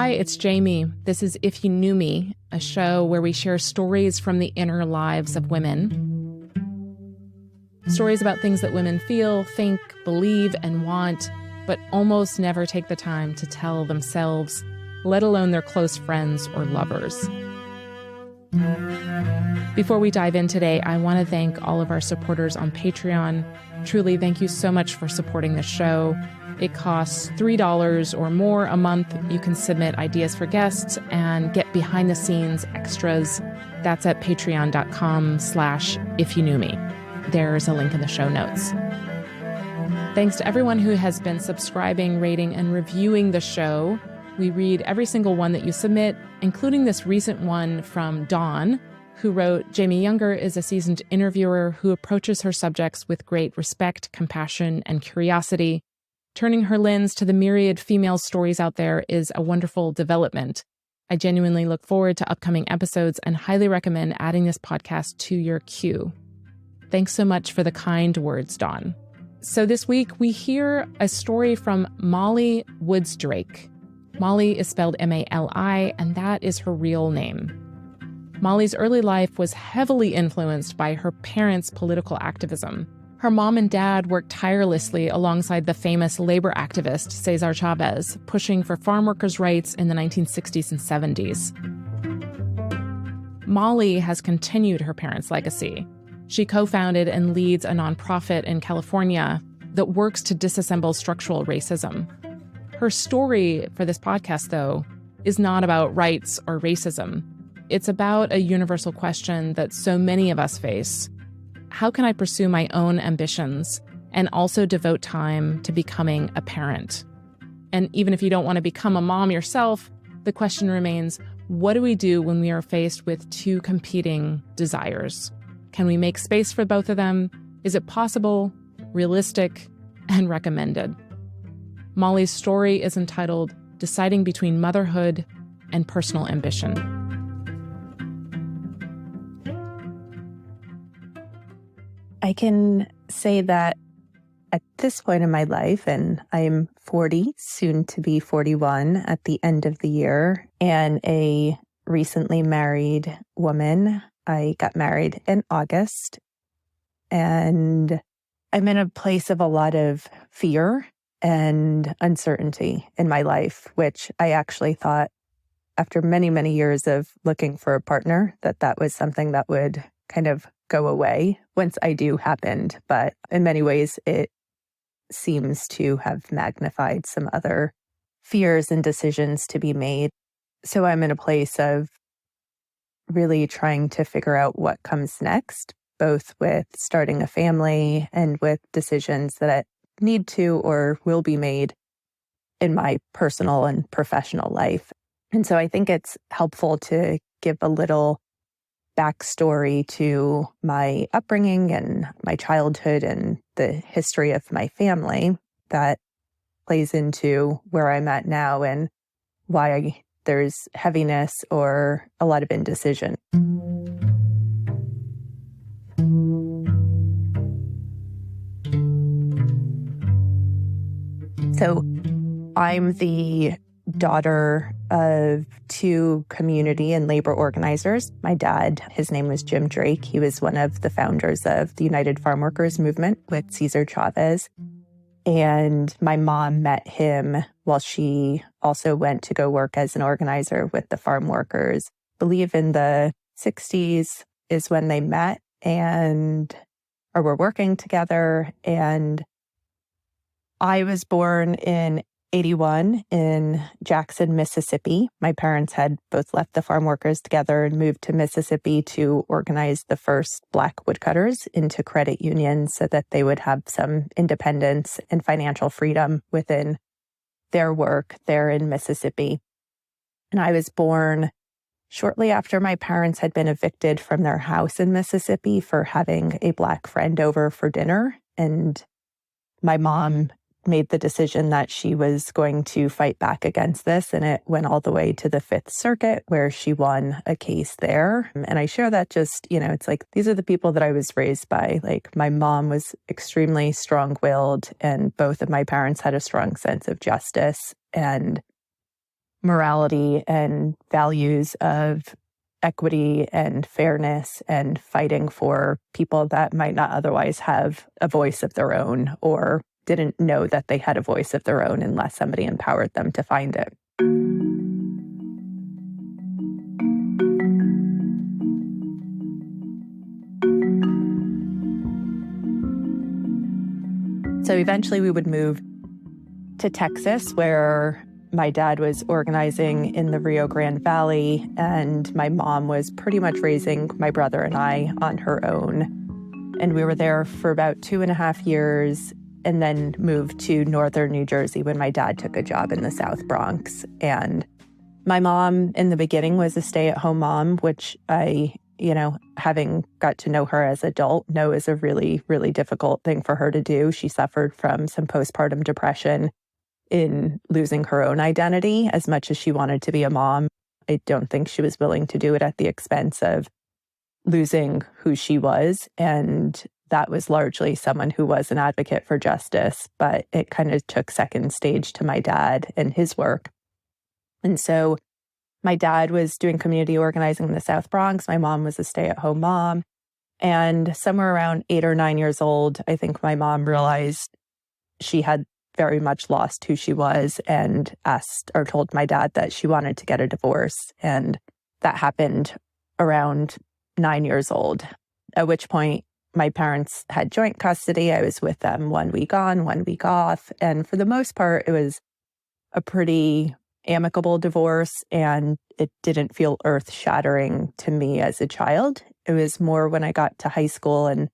Hi, it's Jamie. This is If You Knew Me, a show where we share stories from the inner lives of women. Stories about things that women feel, think, believe, and want, but almost never take the time to tell themselves, let alone their close friends or lovers. Before we dive in today, I want to thank all of our supporters on Patreon. Truly, thank you so much for supporting the show. It costs $3 or more a month. You can submit ideas for guests and get behind-the-scenes extras. That's at patreon.com/ifyouknewme. There's a link in the show notes. Thanks to everyone who has been subscribing, rating, and reviewing the show. We read every single one that you submit, including this recent one from Dawn, who wrote, Jamie Younger is a seasoned interviewer who approaches her subjects with great respect, compassion, and curiosity. Turning her lens to the myriad female stories out there is a wonderful development. I genuinely look forward to upcoming episodes and highly recommend adding this podcast to your queue. Thanks so much for the kind words, Dawn. So this week, we hear a story from Molly Woods Drake. Molly is spelled M-A-L-I, and that is her real name. Molly's early life was heavily influenced by her parents' political activism. Her mom and dad worked tirelessly alongside the famous labor activist Cesar Chavez, pushing for farm workers' rights in the 1960s and 70s. Molly has continued her parents' legacy. She co-founded and leads a nonprofit in California that works to disassemble structural racism. Her story for this podcast, though, is not about rights or racism. It's about a universal question that so many of us face. How can I pursue my own ambitions and also devote time to becoming a parent? And even if you don't want to become a mom yourself, the question remains, what do we do when we are faced with two competing desires? Can we make space for both of them? Is it possible, realistic, and recommended? Molly's story is entitled Deciding Between Motherhood and Personal Ambition. I can say that at this point in my life, and I'm 40, soon to be 41 at the end of the year, and a recently married woman. I got married in August, and I'm in a place of a lot of fear and uncertainty in my life, which I actually thought after many, many years of looking for a partner, that was something that would kind of go away once I do happened. But in many ways, it seems to have magnified some other fears and decisions to be made. So I'm in a place of really trying to figure out what comes next, both with starting a family and with decisions that need to or will be made in my personal and professional life. And so I think it's helpful to give a little backstory to my upbringing and my childhood and the history of my family that plays into where I'm at now and why there's heaviness or a lot of indecision. So I'm the daughter of two community and labor organizers. My dad, his name was Jim Drake. He was one of the founders of the United Farm Workers movement with Cesar Chavez. And my mom met him while she also went to go work as an organizer with the farm workers. I believe in the 60s is when they met or were working together. And I was born in 81 in Jackson, Mississippi. My parents had both left the farm workers together and moved to Mississippi to organize the first Black woodcutters into credit unions so that they would have some independence and financial freedom within their work there in Mississippi. And I was born shortly after my parents had been evicted from their house in Mississippi for having a Black friend over for dinner. And my mom made the decision that she was going to fight back against this. And it went all the way to the Fifth Circuit where she won a case there. And I share that just, it's like, these are the people that I was raised by. Like my mom was extremely strong-willed and both of my parents had a strong sense of justice. And morality and values of equity and fairness and fighting for people that might not otherwise have a voice of their own or didn't know that they had a voice of their own unless somebody empowered them to find it. So eventually we would move to Texas, where my dad was organizing in the Rio Grande Valley, and my mom was pretty much raising my brother and I on her own. And we were there for about 2.5 years and then moved to northern New Jersey when my dad took a job in the South Bronx. And my mom in the beginning was a stay-at-home mom, which I, having got to know her as an adult, know is a really, really difficult thing for her to do. She suffered from some postpartum depression in losing her own identity as much as she wanted to be a mom. I don't think she was willing to do it at the expense of losing who she was. And that was largely someone who was an advocate for justice, but it kind of took second stage to my dad and his work. And so my dad was doing community organizing in the South Bronx. My mom was a stay-at-home mom. And somewhere around 8 or 9 years old, I think my mom realized she had very much lost who she was and asked or told my dad that she wanted to get a divorce. And that happened around 9 years old, at which point my parents had joint custody. I was with them 1 week on, 1 week off. And for the most part, it was a pretty amicable divorce, and it didn't feel earth-shattering to me as a child. It was more when I got to high school and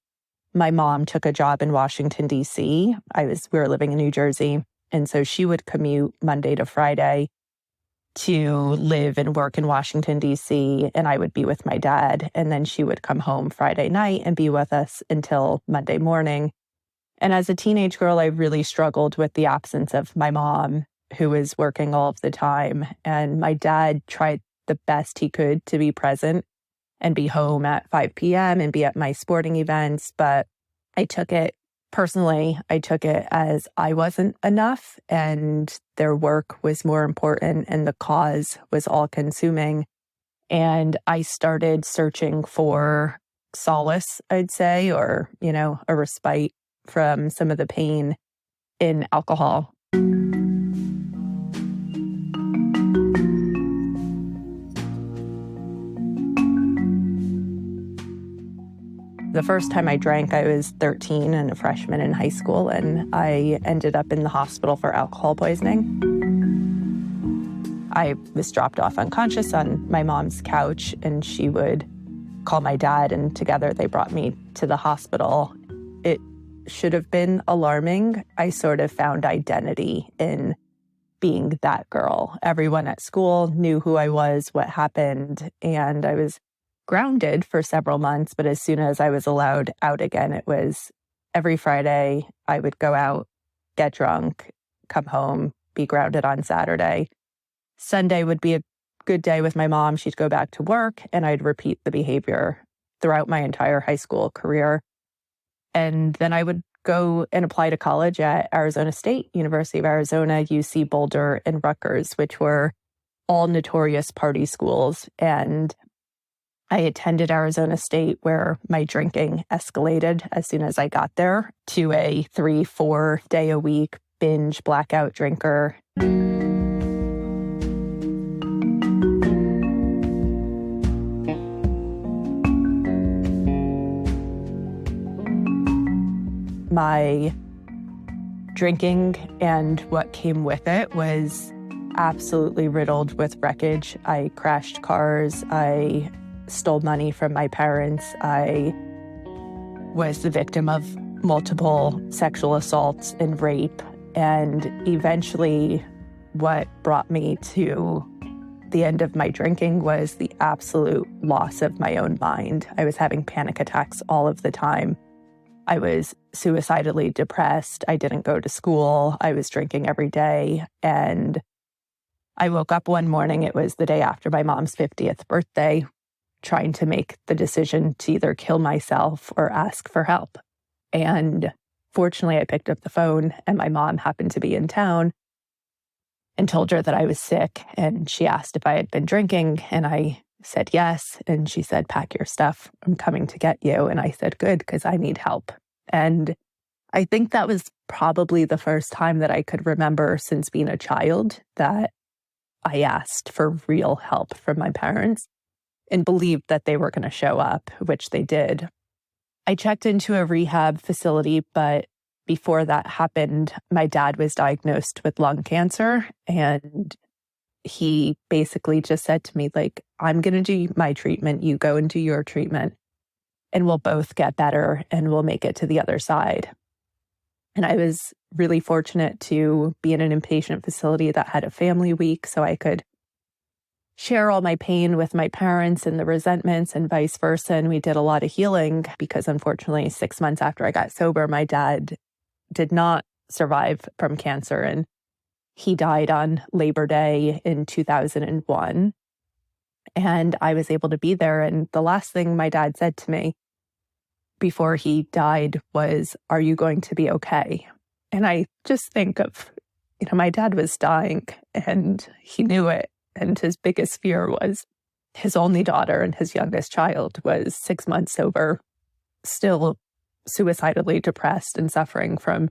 my mom took a job in Washington, D.C. We were living in New Jersey, and so she would commute Monday to Friday to live and work in Washington, D.C., and I would be with my dad, and then she would come home Friday night and be with us until Monday morning. And as a teenage girl, I really struggled with the absence of my mom, who was working all of the time, and my dad tried the best he could to be present and be home at 5 p.m. and be at my sporting events. But I took it as I wasn't enough and their work was more important and the cause was all consuming. And I started searching for solace, I'd say, or, a respite from some of the pain in alcohol. The first time I drank, I was 13 and a freshman in high school, and I ended up in the hospital for alcohol poisoning. I was dropped off unconscious on my mom's couch, and she would call my dad, and together they brought me to the hospital. It should have been alarming. I sort of found identity in being that girl. Everyone at school knew who I was, what happened, and I was grounded for several months. But as soon as I was allowed out again, it was every Friday I would go out, get drunk, come home, be grounded on Saturday. Sunday would be a good day with my mom. She'd go back to work, and I'd repeat the behavior throughout my entire high school career. And then I would go and apply to college at Arizona State, University of Arizona, UC Boulder, and Rutgers, which were all notorious party schools. And I attended Arizona State, where my drinking escalated as soon as I got there to a 3-4 day a week binge blackout drinker. My drinking and what came with it was absolutely riddled with wreckage. I crashed cars. I stole money from my parents. I was the victim of multiple sexual assaults and rape. And eventually, what brought me to the end of my drinking was the absolute loss of my own mind. I was having panic attacks all of the time. I was suicidally depressed. I didn't go to school. I was drinking every day. And I woke up one morning, it was the day after my mom's 50th birthday, trying to make the decision to either kill myself or ask for help. And fortunately, I picked up the phone and my mom happened to be in town. and told her that I was sick. And she asked if I had been drinking, and I said yes. And she said, pack your stuff. I'm coming to get you. And I said, good, because I need help. And I think that was probably the first time that I could remember since being a child that I asked for real help from my parents and believed that they were going to show up, which they did. I checked into a rehab facility, but before that happened, my dad was diagnosed with lung cancer, and he basically just said to me, like, I'm going to do my treatment, you go and do your treatment, and we'll both get better and we'll make it to the other side. And I was really fortunate to be in an inpatient facility that had a family week, so I could share all my pain with my parents and the resentments and vice versa. And we did a lot of healing because, unfortunately, 6 months after I got sober, my dad did not survive from cancer, and he died on Labor Day in 2001. And I was able to be there. And the last thing my dad said to me before he died was, are you going to be okay? And I just think of, my dad was dying and he knew it. And his biggest fear was his only daughter and his youngest child was 6 months sober, still suicidally depressed and suffering from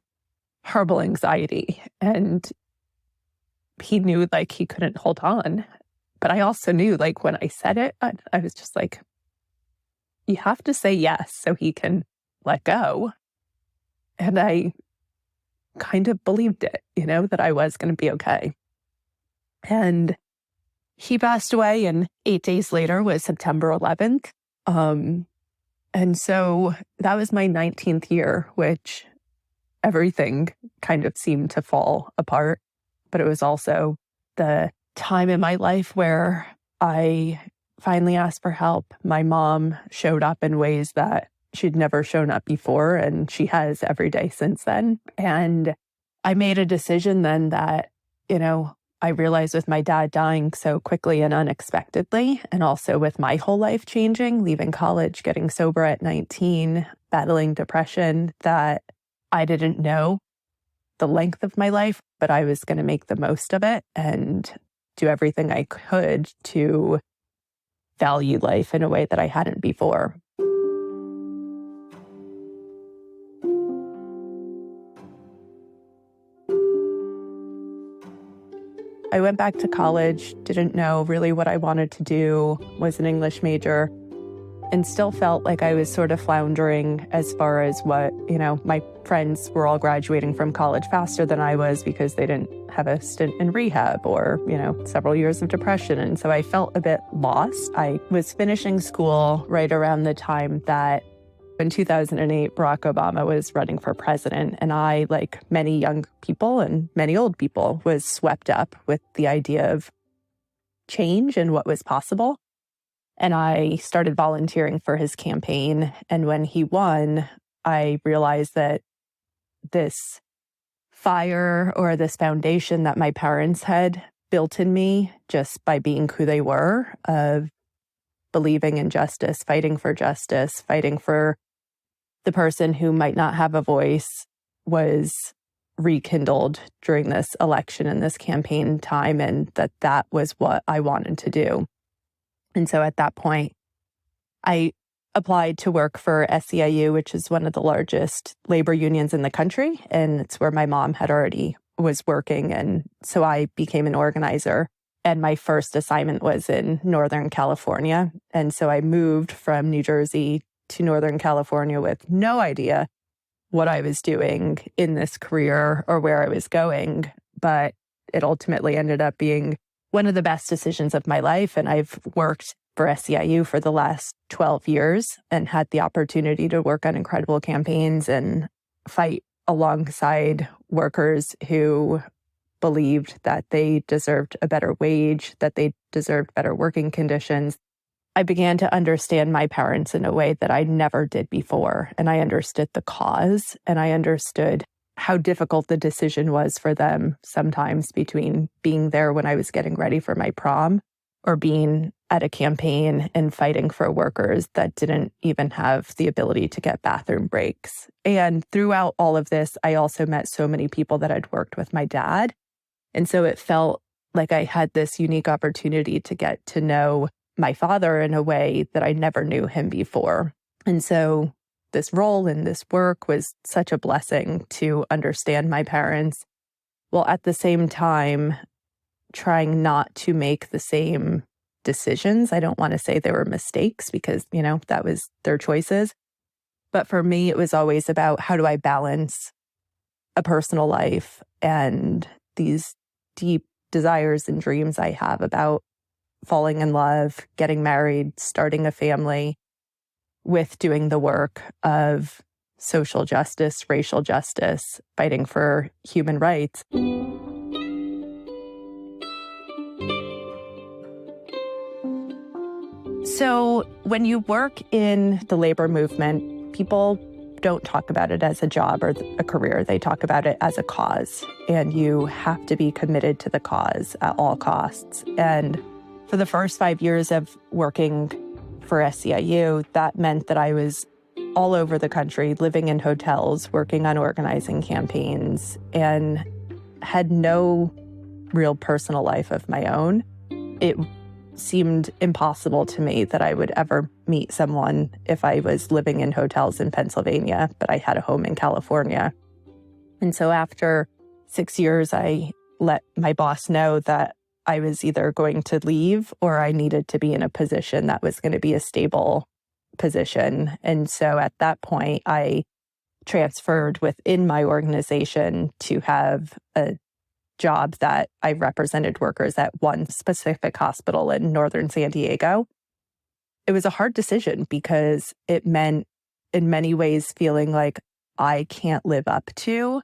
horrible anxiety. And he knew like he couldn't hold on. But I also knew, like, when I said it, I was just like, you have to say yes so he can let go. And I kind of believed it, that I was going to be okay. And he passed away, and 8 days later was September 11th. And so that was my 19th year, which everything kind of seemed to fall apart. But it was also the time in my life where I finally asked for help. My mom showed up in ways that she'd never shown up before, and she has every day since then. And I made a decision then that, I realized with my dad dying so quickly and unexpectedly, and also with my whole life changing, leaving college, getting sober at 19, battling depression, that I didn't know the length of my life, but I was going to make the most of it and do everything I could to value life in a way that I hadn't before. I went back to college, didn't know really what I wanted to do, was an English major, and still felt like I was sort of floundering as far as what, my friends were all graduating from college faster than I was because they didn't have a stint in rehab or, several years of depression. And so I felt a bit lost. I was finishing school right around the time that in 2008, Barack Obama was running for president. And I, like many young people and many old people, was swept up with the idea of change and what was possible. And I started volunteering for his campaign. And when he won, I realized that this fire or this foundation that my parents had built in me just by being who they were, of believing in justice, fighting for the person who might not have a voice, was rekindled during this election and this campaign time, and that was what I wanted to do. And so at that point, I applied to work for SEIU, which is one of the largest labor unions in the country. And it's where my mom had already was working. And so I became an organizer. And my first assignment was in Northern California. And so I moved from New Jersey to Northern California with no idea what I was doing in this career or where I was going. But it ultimately ended up being one of the best decisions of my life. And I've worked for SEIU for the last 12 years and had the opportunity to work on incredible campaigns and fight alongside workers who believed that they deserved a better wage, that they deserved better working conditions. I began to understand my parents in a way that I never did before. And I understood the cause, and I understood how difficult the decision was for them sometimes between being there when I was getting ready for my prom or being at a campaign and fighting for workers that didn't even have the ability to get bathroom breaks. And throughout all of this, I also met so many people that had worked with my dad And so it felt like I had this unique opportunity to get to know my father in a way that I never knew him before. And so this role and this work was such a blessing to understand my parents, while at the same time trying not to make the same decisions. I don't want to say they were mistakes because, that was their choices. But for me, it was always about how do I balance a personal life and these deep desires and dreams I have about falling in love, getting married, starting a family, with doing the work of social justice, racial justice, fighting for human rights. So when you work in the labor movement, people don't talk about it as a job or a career. They talk about it as a cause, and you have to be committed to the cause at all costs. And for the first 5 years of working for SEIU, that meant that I was all over the country, living in hotels, working on organizing campaigns, and had no real personal life of my own. It seemed impossible to me that I would ever meet someone if I was living in hotels in Pennsylvania, but I had a home in California. And so after 6 years, I let my boss know that I was either going to leave or I needed to be in a position that was going to be a stable position. And so at that point, I transferred within my organization to have a job that I represented workers at one specific hospital in northern San Diego. It was a hard decision because it meant in many ways feeling like I can't live up to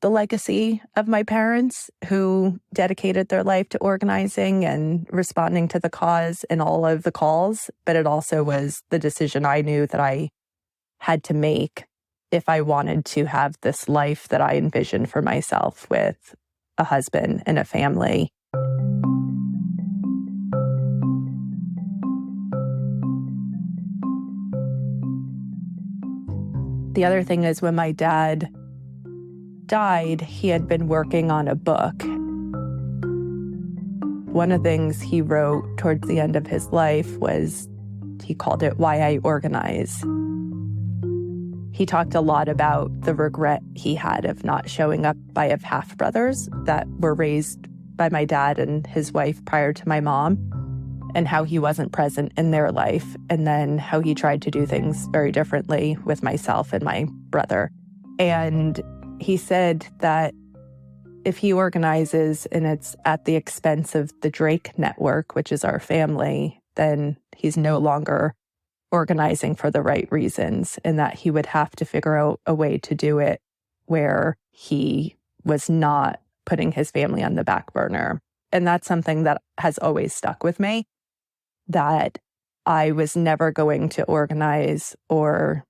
the legacy of my parents who dedicated their life to organizing and responding to the cause and all of the calls. But it also was the decision I knew that I had to make if I wanted to have this life that I envisioned for myself with a husband and a family. The other thing is when my dad died, he had been working on a book. One of the things he wrote towards the end of his life was, he called it Why I Organize. He talked a lot about the regret he had of not showing up. I have half brothers that were raised by my dad and his wife prior to my mom, and how he wasn't present in their life, and then how he tried to do things very differently with myself and my brother. And he said that if he organizes and it's at the expense of the Drake network, which is our family, then he's no longer organizing for the right reasons, and that he would have to figure out a way to do it where he was not putting his family on the back burner. And that's something that has always stuck with me, that I was never going to organize or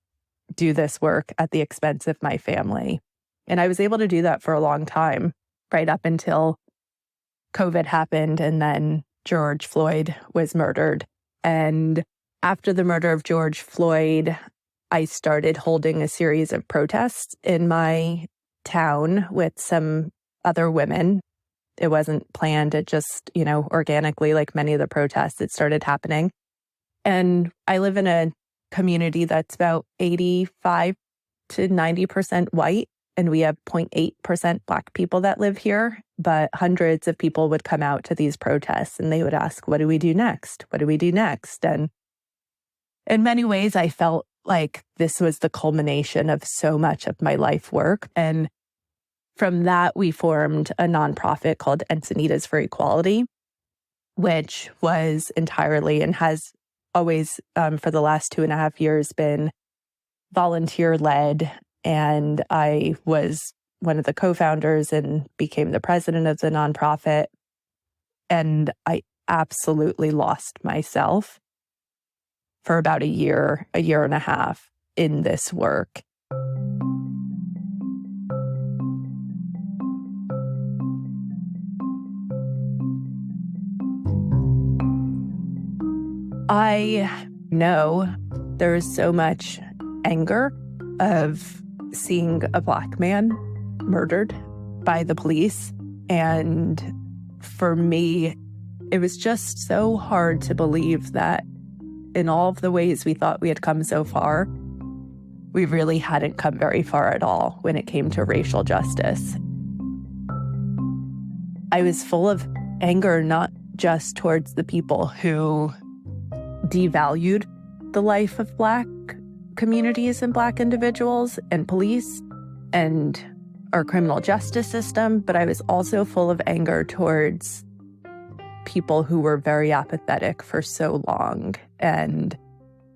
do this work at the expense of my family. And I was able to do that for a long time, right up until COVID happened and then George Floyd was murdered. And after the murder of George Floyd, I started holding a series of protests in my town with some other women. It wasn't planned. It just, organically, like many of the protests, it started happening. And I live in a community that's about 85 to 90% white, and we have 0.8% Black people that live here. But hundreds of people would come out to these protests and they would ask, what do we do next? What do we do next? And in many ways, I felt like this was the culmination of so much of my life work. And from that, we formed a nonprofit called Encinitas for Equality, which was entirely and has always, for the last 2.5 years, been volunteer-led. And I was one of the co-founders and became the president of the nonprofit. And I absolutely lost myself for about a year and a half in this work. I know there is so much anger of seeing a Black man murdered by the police And for me, it was just so hard to believe that in all of the ways we thought we had come so far, we really hadn't come very far at all when it came to racial justice. I was full of anger, not just towards the people who devalued the life of Black communities and Black individuals and police and our criminal justice system, but I was also full of anger towards people who were very apathetic for so long. And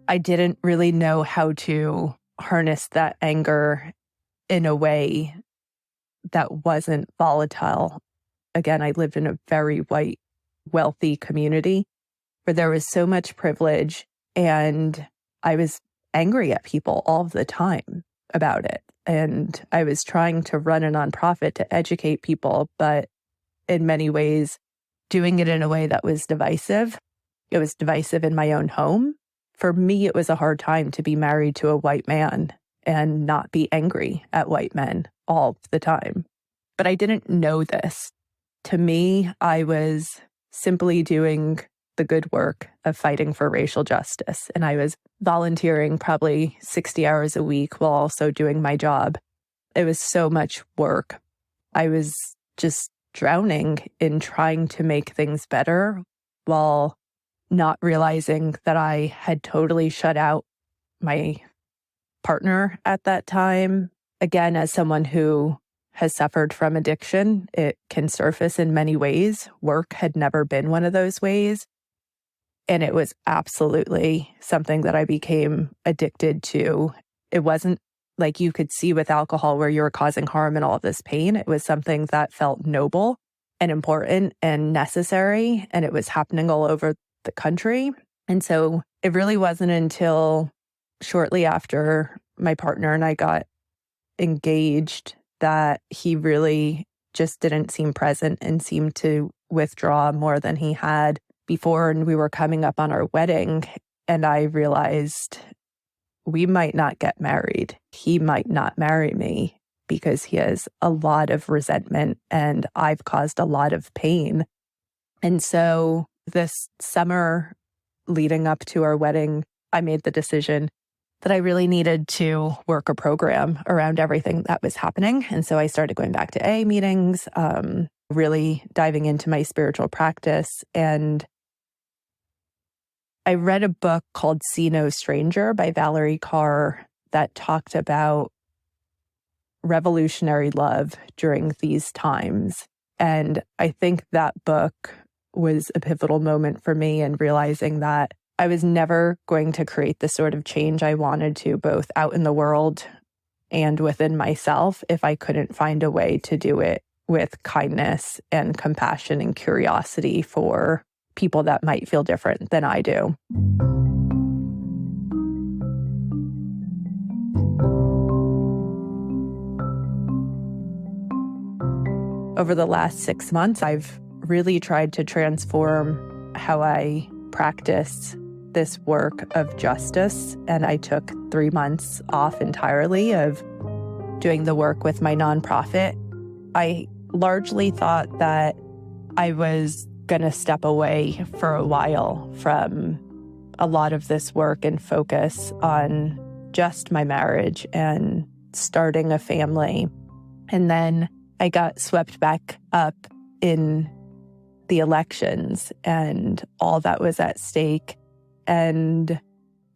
I didn't really know how to harness that anger in a way that wasn't volatile. Again, I lived in a very white, wealthy community where there was so much privilege, and I was angry at people all the time about it. And I was trying to run a nonprofit to educate people, but in many ways, doing it in a way that was divisive. It was divisive in my own home. For me, it was a hard time to be married to a white man and not be angry at white men all the time. But I didn't know this. To me, I was simply doing the good work of fighting for racial justice. And I was volunteering probably 60 hours a week while also doing my job. It was so much work. I was just drowning in trying to make things better while not realizing that I had totally shut out my partner at that time. Again, as someone who has suffered from addiction, it can surface in many ways. Work had never been one of those ways. And it was absolutely something that I became addicted to. It wasn't like you could see with alcohol where you were causing harm and all of this pain. It was something that felt noble and important and necessary, and it was happening all over the country. And so it really wasn't until shortly after my partner and I got engaged that he really just didn't seem present and seemed to withdraw more than he had before. And we were coming up on our wedding, and I realized we might not get married. He might not marry me because he has a lot of resentment and I've caused a lot of pain. And so this summer leading up to our wedding, I made the decision that I really needed to work a program around everything that was happening. And so I started going back to AA meetings, really diving into my spiritual practice. And I read a book called See No Stranger by Valerie Carr that talked about revolutionary love during these times. And I think that book was a pivotal moment for me in realizing that I was never going to create the sort of change I wanted to, both out in the world and within myself, if I couldn't find a way to do it with kindness and compassion and curiosity for people that might feel different than I do. Over the last 6 months, I've really tried to transform how I practice this work of justice. And I took 3 months off entirely of doing the work with my nonprofit. I largely thought that I was going to step away for a while from a lot of this work and focus on just my marriage and starting a family. And then I got swept back up in the elections and all that was at stake, and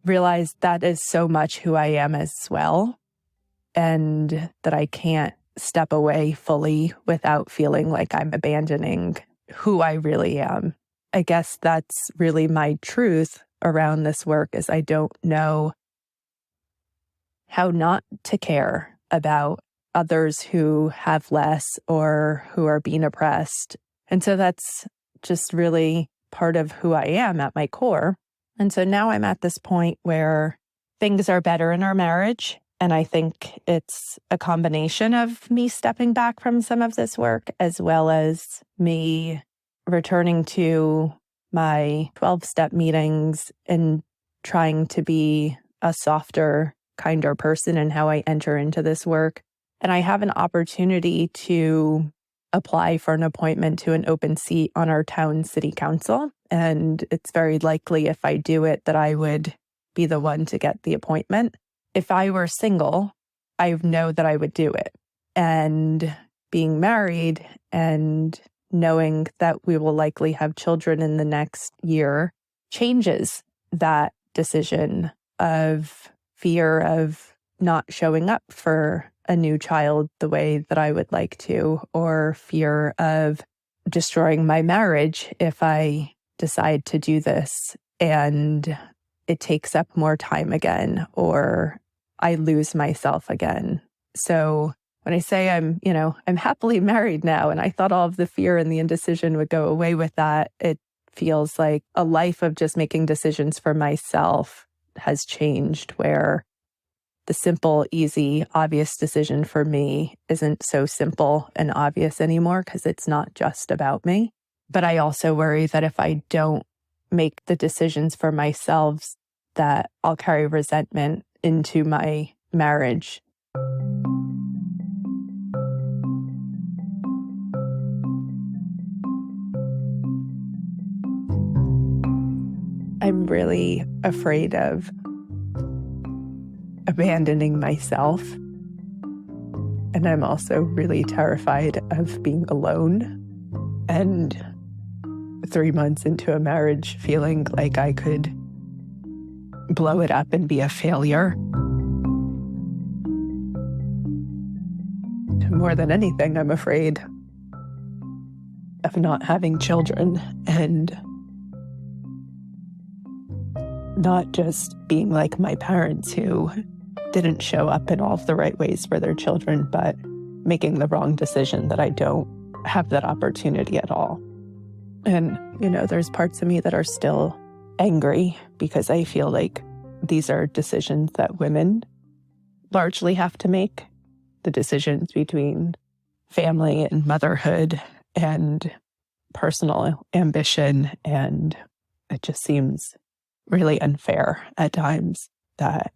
realized that is so much who I am as well, and that I can't step away fully without feeling like I'm abandoning who I really am. I guess that's really my truth around this work, is I don't know how not to care about others who have less or who are being oppressed. And so that's just really part of who I am at my core. And so now I'm at this point where things are better in our marriage. And I think it's a combination of me stepping back from some of this work, as well as me returning to my 12-step meetings and trying to be a softer, kinder person in how I enter into this work. And I have an opportunity to apply for an appointment to an open seat on our town city council. And it's very likely if I do it that I would be the one to get the appointment. If I were single, I know that I would do it. And being married and knowing that we will likely have children in the next year changes that decision of fear of not showing up for a new child the way that I would like to, or fear of destroying my marriage if I decide to do this and it takes up more time again, or I lose myself again. So when I say I'm happily married now, and I thought all of the fear and the indecision would go away with that, it feels like a life of just making decisions for myself has changed, where the simple, easy, obvious decision for me isn't so simple and obvious anymore because it's not just about me. But I also worry that if I don't make the decisions for myself, that I'll carry resentment into my marriage. I'm really afraid of abandoning myself. And I'm also really terrified of being alone. And 3 months into a marriage, feeling like I could blow it up and be a failure. More than anything, I'm afraid of not having children and not just being like my parents who didn't show up in all of the right ways for their children, but making the wrong decision that I don't have that opportunity at all. And, there's parts of me that are still angry because I feel like these are decisions that women largely have to make. The decisions between family and motherhood and personal ambition. And it just seems really unfair at times that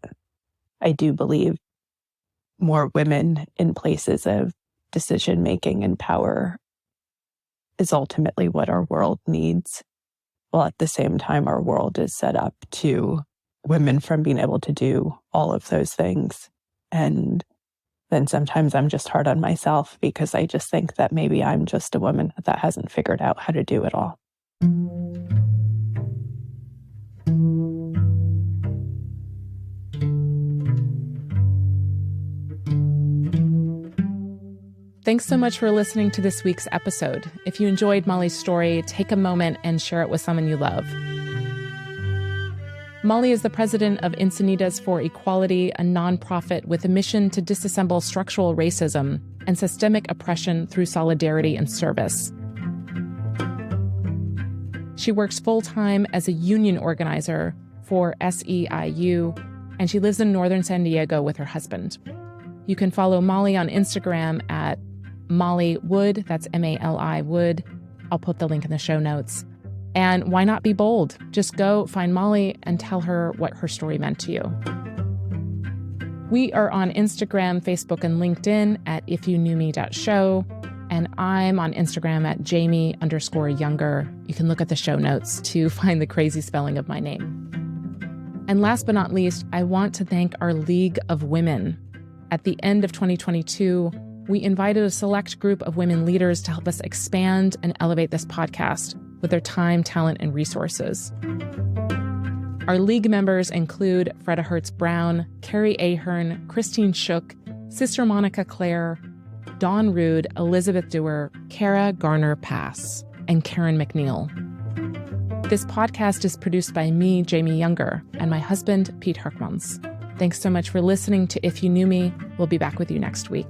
I do believe more women in places of decision-making and power is ultimately what our world needs. While at the same time, our world is set up to women from being able to do all of those things. And then sometimes I'm just hard on myself because I just think that maybe I'm just a woman that hasn't figured out how to do it all. Thanks so much for listening to this week's episode. If you enjoyed Molly's story, take a moment and share it with someone you love. Molly is the president of Encinitas for Equality, a nonprofit with a mission to disassemble structural racism and systemic oppression through solidarity and service. She works full-time as a union organizer for SEIU, and she lives in northern San Diego with her husband. You can follow Molly on Instagram at Molly Wood, that's M-A-L-I Wood. I'll put the link in the show notes. And why not be bold? Just go find Molly and tell her what her story meant to you. We are on Instagram, Facebook, and LinkedIn at ifyouknewme.show. And I'm on Instagram at Jamie_Younger. You can look at the show notes to find the crazy spelling of my name. And last but not least, I want to thank our League of Women. At the end of 2022, we invited a select group of women leaders to help us expand and elevate this podcast with their time, talent, and resources. Our League members include Freda Hertz-Brown, Carrie Ahern, Christine Shook, Sister Monica Claire, Dawn Rude, Elizabeth Dewar, Kara Garner-Pass, and Karen McNeil. This podcast is produced by me, Jamie Younger, and my husband, Pete Herkmans. Thanks so much for listening to If You Knew Me. We'll be back with you next week.